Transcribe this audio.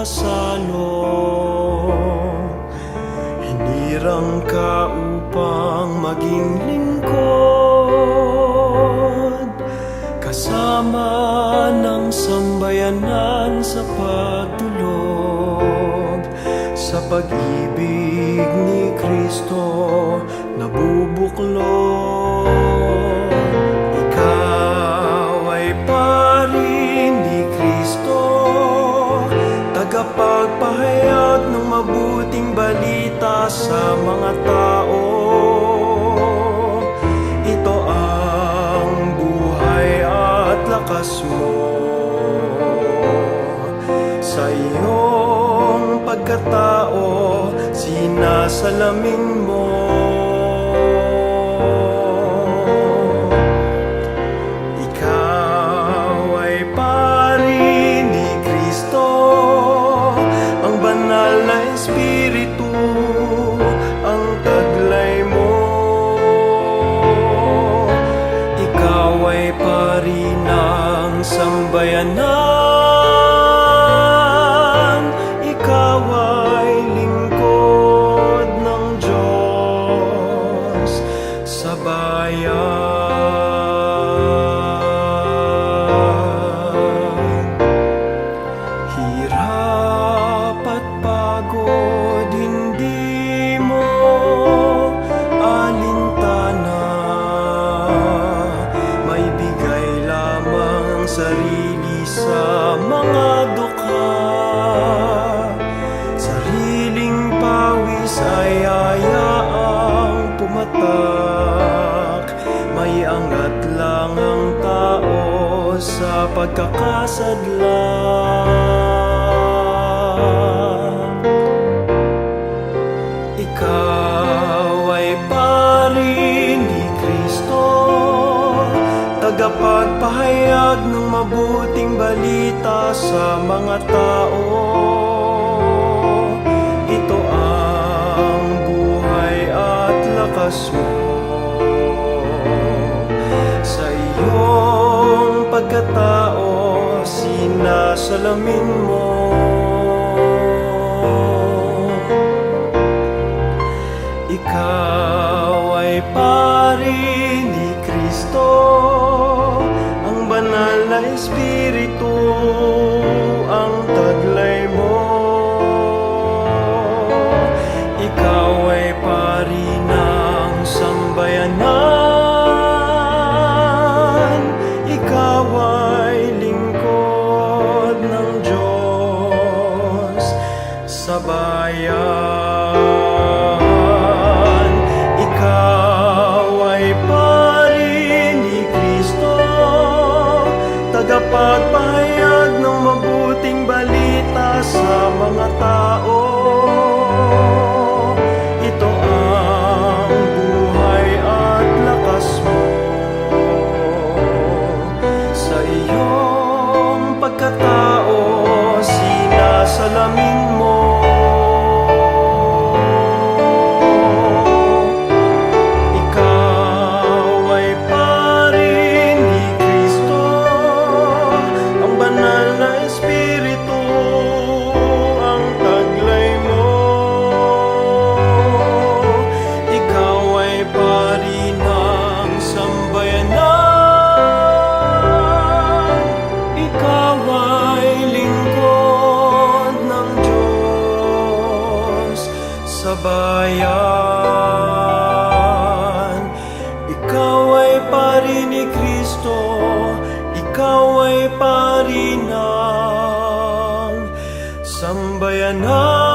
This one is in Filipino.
nakasalo. Hinirang ka upang maging lingkod, kasama ng sambayanan sa pagdulog. Sa pag-ibig ni Kristo nabubuklod. Ikaw ay pari ni Kristo, tagapagpahayag ng mabuting balita sa mga tao. Ito ang buhay at lakas mo. Sa iyong pagkatao, sinasalamin mo. Ikaw ay pari ni Kristo, ang banal na Espiritu ang taglay mo. Ikaw ay pari ng sambayanan. Ikaw ay lingkod ng Diyos sa bayan. Hirap at pagod hindi mo alintana. May bigay lamang ang sarili sa mga dukha. Sariling pawis ay hayaang pumatak. May angat lang ang tao sa pagkakasadlan. Ikaw ay pari ni Kristo, tagapagpahayag ng mabuting balita sa mga tao. Ito ang buhay at lakas mo. Sa iyong pagkatao, sinasalamin mo. Ikaw ay pari ni Kristo, ang banal na Espiritu ang taglay mo. Ikaw ay pari ng sambayanan. Ikaw ay lingkod ng Diyos sa bayan. Ikaw ay pari ni Kristo, tagapagpahayag ng mabuting balita sa mga tao. Ito ang buhay at lakas mo. Sa iyong pagkatao, sinasalamin mo. Ikaw ay pari ni Kristo, ang banal na Espiritu ang taglay mo. Ikaw ay pari ng sambayanan. Ikaw ay lingkod ng Diyos sa bayan. Ikaw ay pari ni Kristo, ikaw ay pari ng sambayanan.